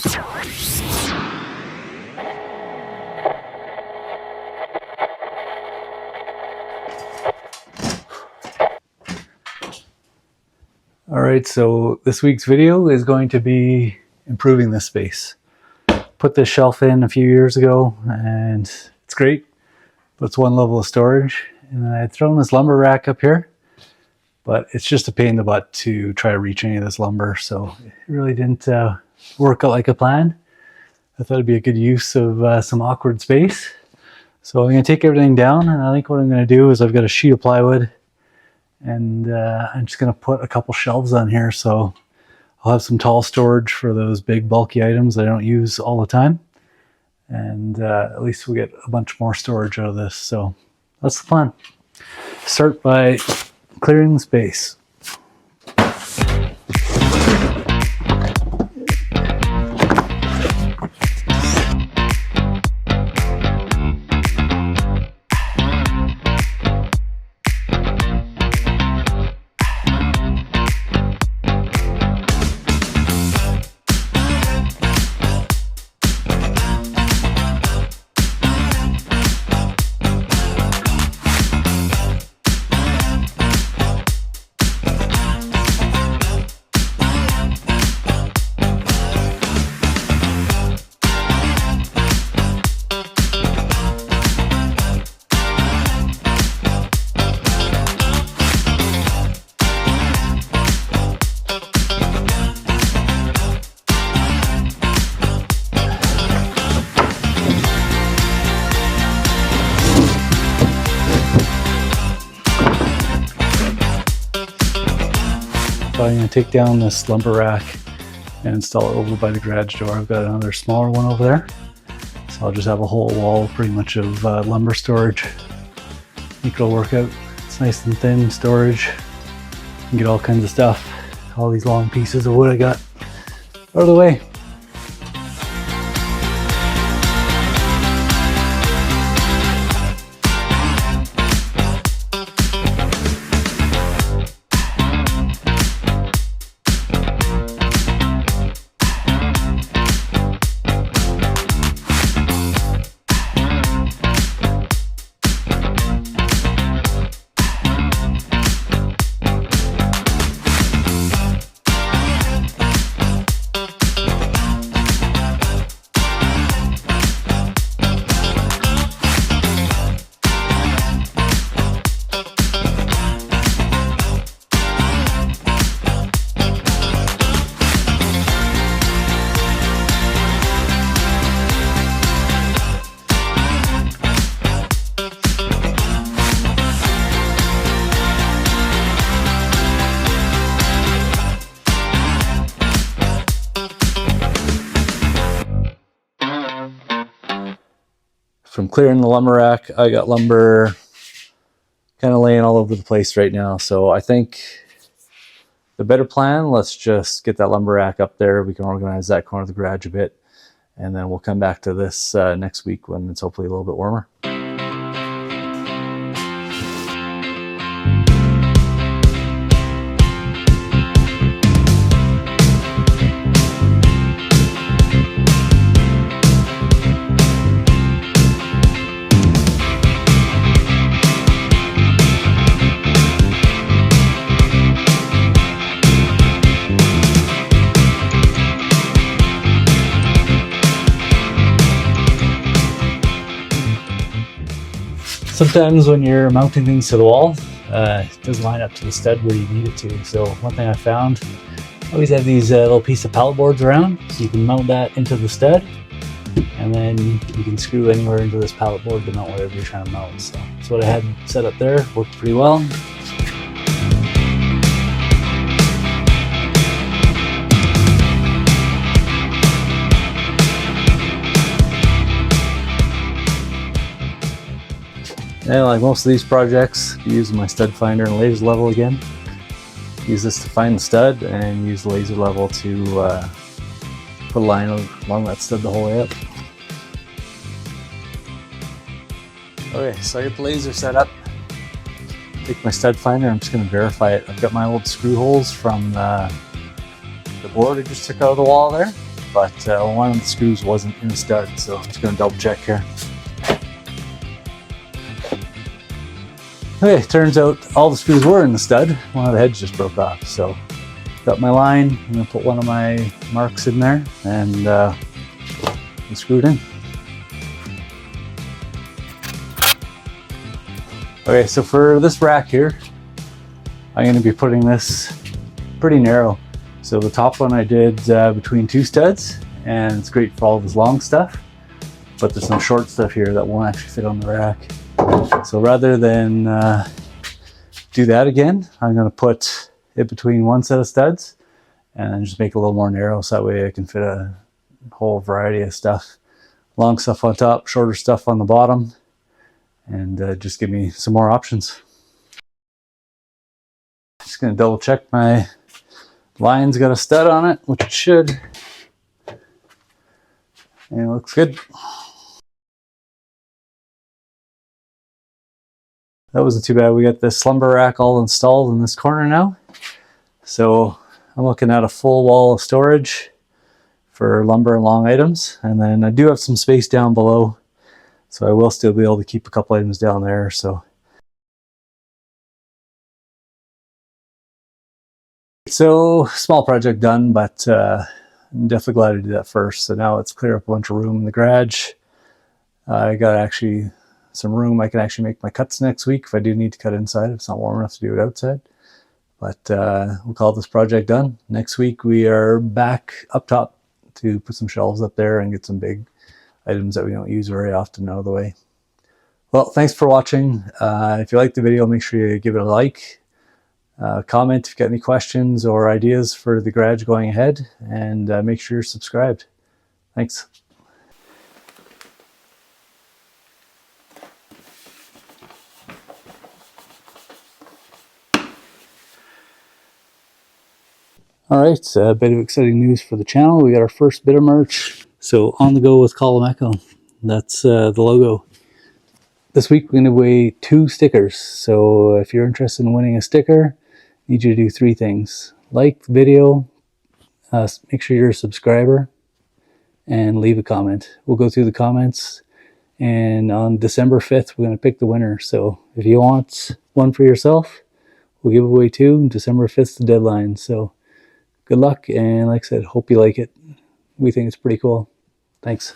All right, so this week's video is going to be improving this space. Put this shelf in a few years ago and it's great, but it's one level of storage. And I had thrown this lumber rack up here, but it's just a pain in the butt to try to reach any of this lumber. So it really didn't work out like a plan. I thought it'd be a good use of some awkward space. So I'm gonna take everything down, and I think what I'm gonna do is I've got a sheet of plywood, and I'm just gonna put a couple shelves on here, so I'll have some tall storage for those big bulky items that I don't use all the time, and at least we'll get a bunch more storage out of this. So that's the plan. Start by clearing the space. So I'm going to take down this lumber rack and install it over by the garage door. I've got another smaller one over there. So I'll just have a whole wall pretty much of lumber storage. I think it'll work out. It's nice and thin storage. You can get all kinds of stuff. All these long pieces of wood I got out of the way. From clearing the lumber rack, I got lumber kind of laying all over the place right now. So I think the better plan, let's just get that lumber rack up there. We can organize that corner of the garage a bit, and then we'll come back to this next week when it's hopefully a little bit warmer. Sometimes when you're mounting things to the wall, it doesn't line up to the stud where you need it to. So one thing I found, I always have these little piece of pallet boards around, so you can mount that into the stud, and then you can screw anywhere into this pallet board to mount whatever you're trying to mount. So that's what I had set up there. Worked pretty well. And like most of these projects, I use my stud finder and laser level again. Use this to find the stud and use the laser level to put a line along that stud the whole way up. Okay, so I got the laser set up. Take my stud finder, I'm just going to verify it. I've got my old screw holes from the board I just took out of the wall there. but one of the screws wasn't in the stud, so I'm just going to double check here. Okay, turns out all the screws were in the stud. One of the heads just broke off, so got my line. I'm going to put one of my marks in there and screw it in. Okay, so for this rack here, I'm going to be putting this pretty narrow. So the top one I did between two studs, and it's great for all this long stuff, but there's some short stuff here that won't actually fit on the rack. So rather than do that again, I'm going to put it between one set of studs and then just make it a little more narrow, so that way I can fit a whole variety of stuff. Long stuff on top, shorter stuff on the bottom, and just give me some more options. Just going to double check my line's got a stud on it, which it should, and it looks good. That wasn't too bad. We got this lumber rack all installed in this corner now. So I'm looking at a full wall of storage for lumber and long items. And then I do have some space down below, so I will still be able to keep a couple items down there. So small project done, but I'm definitely glad I did that first. So now let's clear up a bunch of room in the garage. I got actually some room. I can actually make my cuts next week if I do need to cut inside, if it's not warm enough to do it outside. But we'll call this project done. Next week we are back up top to put some shelves up there and get some big items that we don't use very often out of the way. Well, thanks for watching. If you liked the video, make sure you give it a like. Comment if you got any questions or ideas for the garage going ahead, and make sure you're subscribed. Thanks. Alright, a bit of exciting news for the channel. We got our first bit of merch. So on the go with Column Echo. That's the logo. This week we're going to give away 2 stickers. So if you're interested in winning a sticker, I need you to do 3 things. Like the video, make sure you're a subscriber, and leave a comment. We'll go through the comments, and on December 5th we're going to pick the winner. So if you want one for yourself, we'll give away 2. December 5th is the deadline. So good luck, and like I said, hope you like it. We think it's pretty cool. Thanks.